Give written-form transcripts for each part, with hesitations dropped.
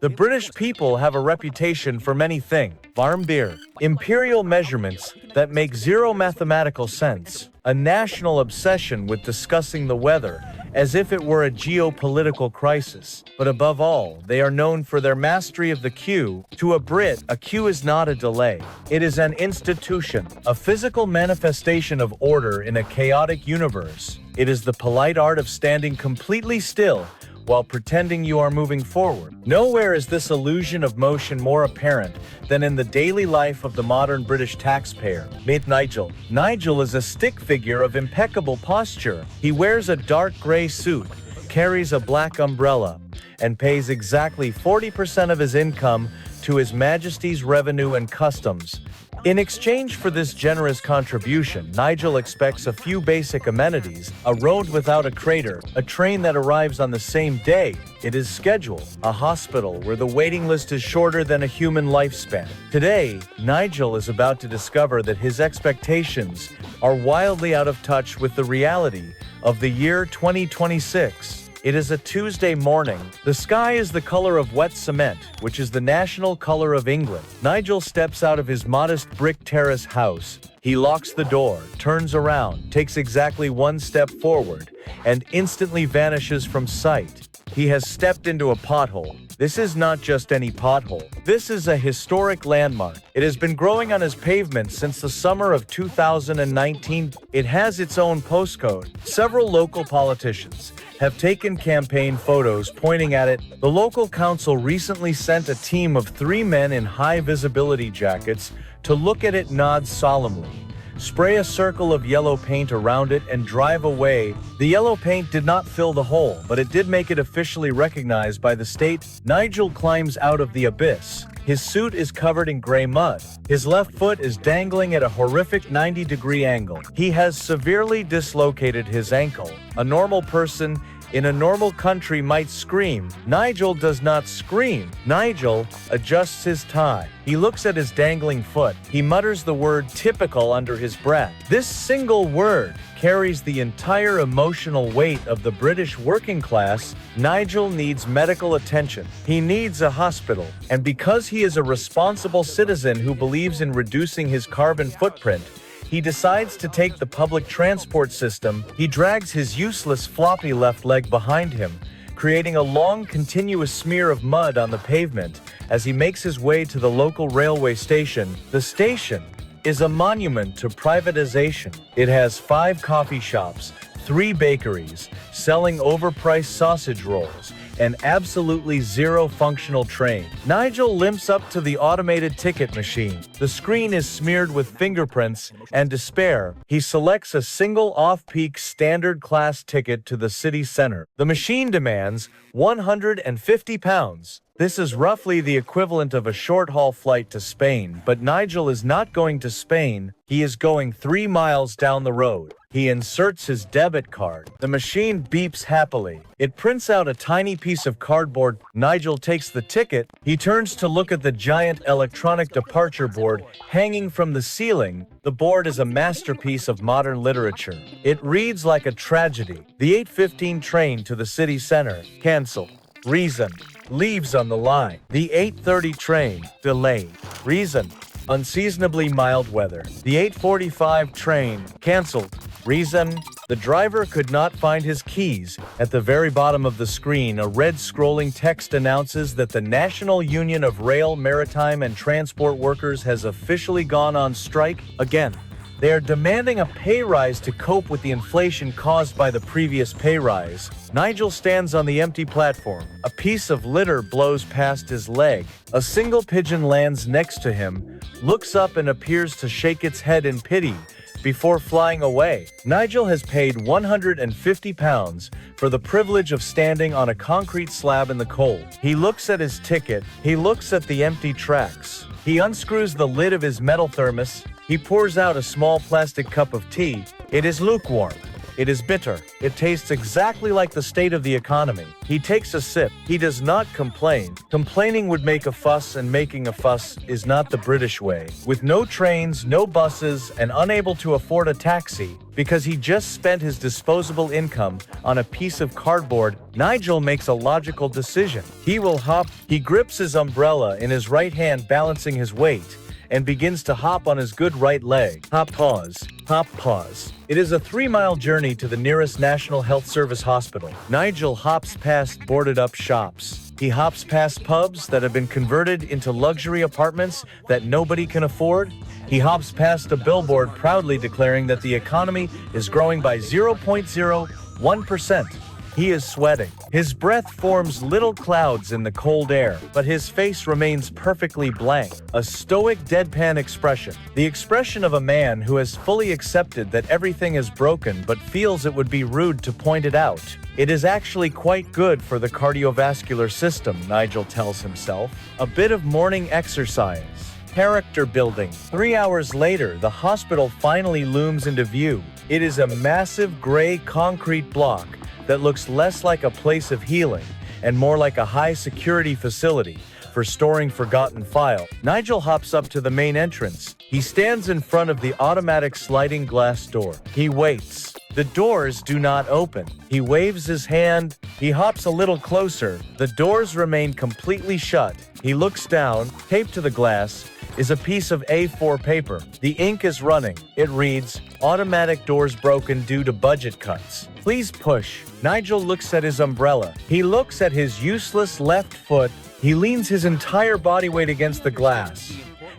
The British people have a reputation for many things. Farm beer, imperial measurements that make zero mathematical sense, a national obsession with discussing the weather as if it were a geopolitical crisis. But above all, they are known for their mastery of the queue. To a Brit, a queue is not a delay. It is an institution, a physical manifestation of order in a chaotic universe. It is the polite art of standing completely still while pretending you are moving forward. Nowhere is this illusion of motion more apparent than in the daily life of the modern British taxpayer. Meet Nigel. Nigel is a stick figure of impeccable posture. He wears a dark gray suit, carries a black umbrella, and pays exactly 40% of his income to His Majesty's Revenue and Customs. In exchange for this generous contribution, Nigel expects a few basic amenities: a road without a crater, a train that arrives on the same day it is scheduled, a hospital where the waiting list is shorter than a human lifespan. Today, Nigel is about to discover that his expectations are wildly out of touch with the reality of the year 2026. It is a Tuesday morning. The sky is the color of wet cement, which is the national color of England. Nigel steps out of his modest brick terrace house. He locks the door, turns around, takes exactly one step forward, and instantly vanishes from sight. He has stepped into a pothole. This is not just any pothole. This is a historic landmark. It has been growing on his pavement since the summer of 2019. It has its own postcode. Several local politicians have taken campaign photos pointing at it. The local council recently sent a team of 3 men in high-visibility jackets to look at it, nod solemnly, spray a circle of yellow paint around it, and drive away. The yellow paint did not fill the hole, but it did make it officially recognized by the state. Nigel climbs out of the abyss. His suit is covered in gray mud. His left foot is dangling at a horrific 90-degree angle. He has severely dislocated his ankle. A normal person in a normal country might scream. Nigel does not scream. Nigel adjusts his tie. He looks at his dangling foot. He mutters the word "typical" under his breath. This single word carries the entire emotional weight of the British working class. Nigel needs medical attention. He needs a hospital. And because he is a responsible citizen who believes in reducing his carbon footprint, he decides to take the public transport system. He drags his useless floppy left leg behind him, creating a long, continuous smear of mud on the pavement as he makes his way to the local railway station. The station is a monument to privatization. It has 5 coffee shops, 3 bakeries, selling overpriced sausage rolls, and absolutely zero functional train. Nigel limps up to the automated ticket machine. The screen is smeared with fingerprints and despair. He selects a single off-peak standard class ticket to the city center. The machine demands £150. This is roughly the equivalent of a short-haul flight to Spain, but Nigel is not going to Spain. He is going 3 miles down the road. He inserts his debit card. The machine beeps happily. It prints out a tiny piece of cardboard. Nigel takes the ticket. He turns to look at the giant electronic departure board hanging from the ceiling. The board is a masterpiece of modern literature. It reads like a tragedy. The 8:15 train to the city center, canceled. Reason: leaves on the line. The 8:30 train, delayed. Reason: unseasonably mild weather. The 8:45 train, canceled. Reason: the driver could not find his keys. At the very bottom of the screen, a red scrolling text announces that the National Union of Rail, Maritime and Transport Workers has officially gone on strike again. They are demanding a pay rise to cope with the inflation caused by the previous pay rise. Nigel stands on the empty platform. A piece of litter blows past his leg. A single pigeon lands next to him, looks up and appears to shake its head in pity before flying away. Nigel has paid £150 for the privilege of standing on a concrete slab in the cold. He looks at his ticket. He looks at the empty tracks. He unscrews the lid of his metal thermos. He pours out a small plastic cup of tea. It is lukewarm. It is bitter. It tastes exactly like the state of the economy. He takes a sip. He does not complain. Complaining would make a fuss, and making a fuss is not the British way. With no trains, no buses, and unable to afford a taxi, because he just spent his disposable income on a piece of cardboard, Nigel makes a logical decision. He will hop. He grips his umbrella in his right hand, balancing his weight, and begins to hop on his good right leg. Hop, pause. Hop, pause. It is a 3-mile journey to the nearest National Health Service hospital. Nigel hops past boarded-up shops. He hops past pubs that have been converted into luxury apartments that nobody can afford. He hops past a billboard proudly declaring that the economy is growing by 0.01%. He is sweating. His breath forms little clouds in the cold air, but his face remains perfectly blank, a stoic, deadpan expression. The expression of a man who has fully accepted that everything is broken but feels it would be rude to point it out. It is actually quite good for the cardiovascular system, Nigel tells himself. A bit of morning exercise. Character building. 3 hours later, the hospital finally looms into view. It is a massive gray concrete block that looks less like a place of healing and more like a high-security facility for storing forgotten files. Nigel hops up to the main entrance. He stands in front of the automatic sliding glass door. He waits. The doors do not open. He waves his hand. He hops a little closer. The doors remain completely shut. He looks down. Taped to the glass is a piece of A4 paper. The ink is running. It reads, "Automatic doors broken due to budget cuts. Please push." Nigel looks at his umbrella. He looks at his useless left foot. He leans his entire body weight against the glass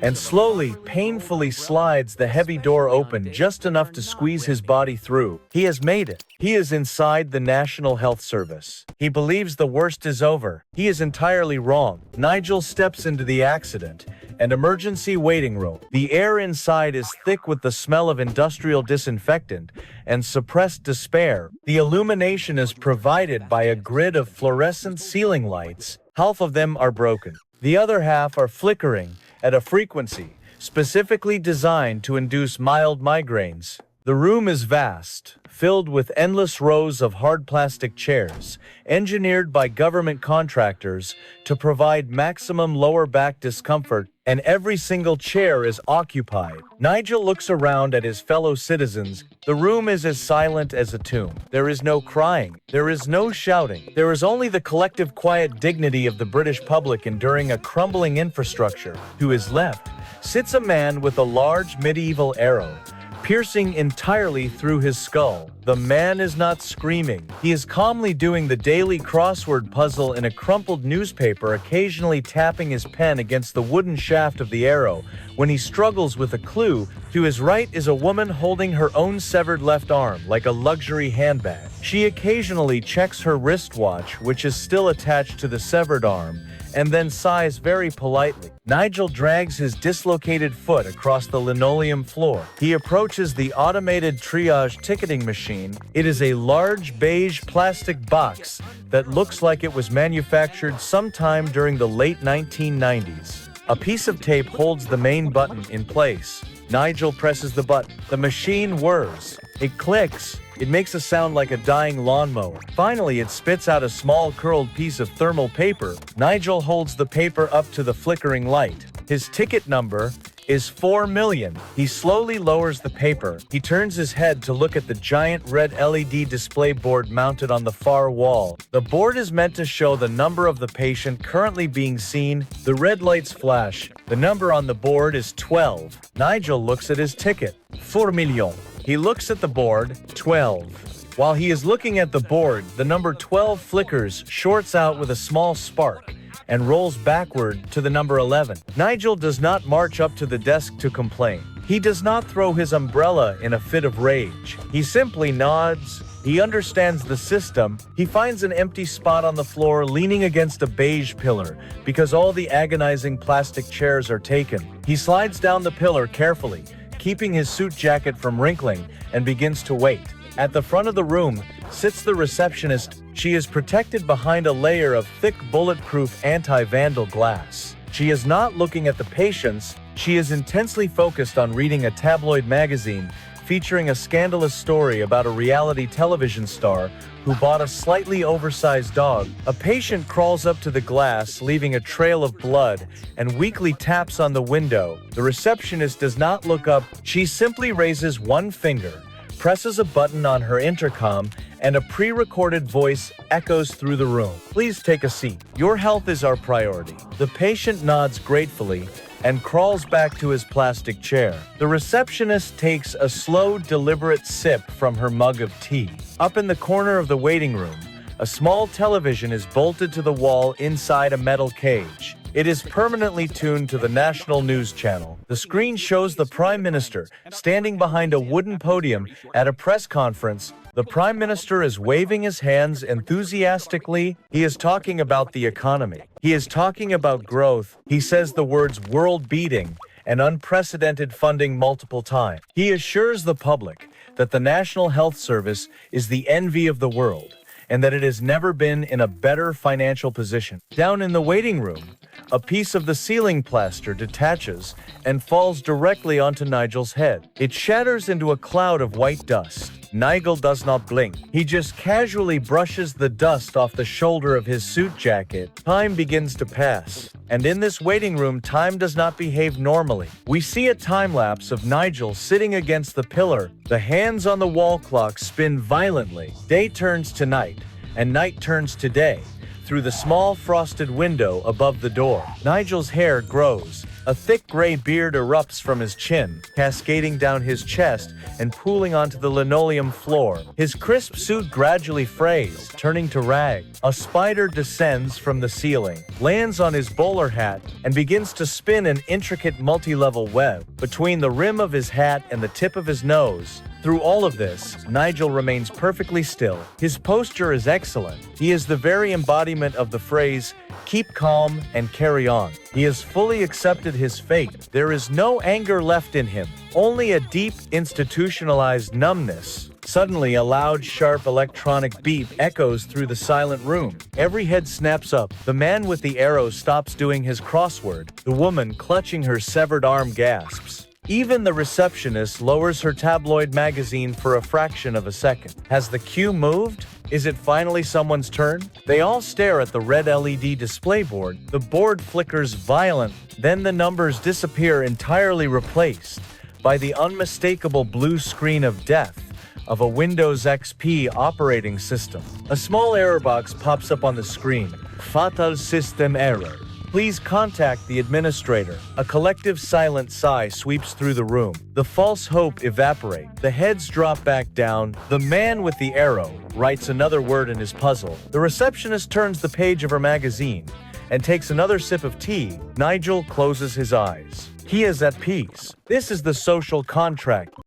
and slowly, painfully slides the heavy door open just enough to squeeze his body through. He has made it. He is inside the National Health Service. He believes the worst is over. He is entirely wrong. Nigel steps into the accident and emergency waiting room. The air inside is thick with the smell of industrial disinfectant and suppressed despair. The illumination is provided by a grid of fluorescent ceiling lights. Half of them are broken. The other half are flickering at a frequency specifically designed to induce mild migraines. The room is vast, filled with endless rows of hard plastic chairs, engineered by government contractors to provide maximum lower back discomfort, and every single chair is occupied. Nigel looks around at his fellow citizens. The room is as silent as a tomb. There is no crying. There is no shouting. There is only the collective quiet dignity of the British public enduring a crumbling infrastructure. To his left sits a man with a large medieval arrow, piercing entirely through his skull. The man is not screaming. He is calmly doing the daily crossword puzzle in a crumpled newspaper, occasionally tapping his pen against the wooden shaft of the arrow when he struggles with a clue. To his right is a woman holding her own severed left arm like a luxury handbag. She occasionally checks her wristwatch, which is still attached to the severed arm, and then sighs very politely. Nigel drags his dislocated foot across the linoleum floor. He approaches the automated triage ticketing machine. It is a large beige plastic box that looks like it was manufactured sometime during the late 1990s. A piece of tape holds the main button in place. Nigel presses the button. The machine whirs. It clicks. It makes a sound like a dying lawnmower. Finally, it spits out a small curled piece of thermal paper. Nigel holds the paper up to the flickering light. His ticket number is 4 million. He slowly lowers the paper. He turns his head to look at the giant red LED display board mounted on the far wall. The board is meant to show the number of the patient currently being seen. The red lights flash. The number on the board is 12. Nigel looks at his ticket. 4 million. He looks at the board. 12. While he is looking at the board, the number 12 flickers, shorts out with a small spark, and rolls backward to the number 11. Nigel does not march up to the desk to complain. He does not throw his umbrella in a fit of rage. He simply nods. He understands the system. He finds an empty spot on the floor leaning against a beige pillar because all the agonizing plastic chairs are taken. He slides down the pillar carefully, keeping his suit jacket from wrinkling, and begins to wait. At the front of the room sits the receptionist. She is protected behind a layer of thick bulletproof anti-vandal glass. She is not looking at the patients. She is intensely focused on reading a tabloid magazine featuring a scandalous story about a reality television star who bought a slightly oversized dog. A patient crawls up to the glass, leaving a trail of blood, and weakly taps on the window. The receptionist does not look up. She simply raises one finger, presses a button on her intercom, and a pre-recorded voice echoes through the room. Please take a seat. Your health is our priority. The patient nods gratefully and crawls back to his plastic chair. The receptionist takes a slow, deliberate sip from her mug of tea. Up in the corner of the waiting room, a small television is bolted to the wall inside a metal cage. It is permanently tuned to the national news channel. The screen shows the Prime Minister standing behind a wooden podium at a press conference. The Prime Minister is waving his hands enthusiastically. He is talking about the economy. He is talking about growth. He says the words world-beating and unprecedented funding multiple times. He assures the public that the National Health Service is the envy of the world and that it has never been in a better financial position. Down in the waiting room, a piece of the ceiling plaster detaches and falls directly onto Nigel's head. It shatters into a cloud of white dust. Nigel does not blink. He just casually brushes the dust off the shoulder of his suit jacket. Time begins to pass. And in this waiting room, time does not behave normally. We see a time-lapse of Nigel sitting against the pillar. The hands on the wall clock spin violently. Day turns to night, and night turns to day, through the small frosted window above the door. Nigel's hair grows. A thick gray beard erupts from his chin, cascading down his chest and pooling onto the linoleum floor. His crisp suit gradually frays, turning to rag. A spider descends from the ceiling, lands on his bowler hat, and begins to spin an intricate multi-level web between the rim of his hat and the tip of his nose. Through all of this, Nigel remains perfectly still. His posture is excellent. He is the very embodiment of the phrase, "keep calm and carry on." He has fully accepted his fate. There is no anger left in him, only a deep, institutionalized numbness. Suddenly, a loud, sharp electronic beep echoes through the silent room. Every head snaps up. The man with the arrow stops doing his crossword. The woman, clutching her severed arm, gasps. Even the receptionist lowers her tabloid magazine for a fraction of a second. Has the cue moved? Is it finally someone's turn? They all stare at the red LED display board. The board flickers violently. Then the numbers disappear, entirely replaced by the unmistakable blue screen of death of a Windows XP operating system. A small error box pops up on the screen. Fatal system error. Please contact the administrator. A collective silent sigh sweeps through the room. The false hope evaporates. The heads drop back down. The man with the arrow writes another word in his puzzle. The receptionist turns the page of her magazine and takes another sip of tea. Nigel closes his eyes. He is at peace. This is the social contract.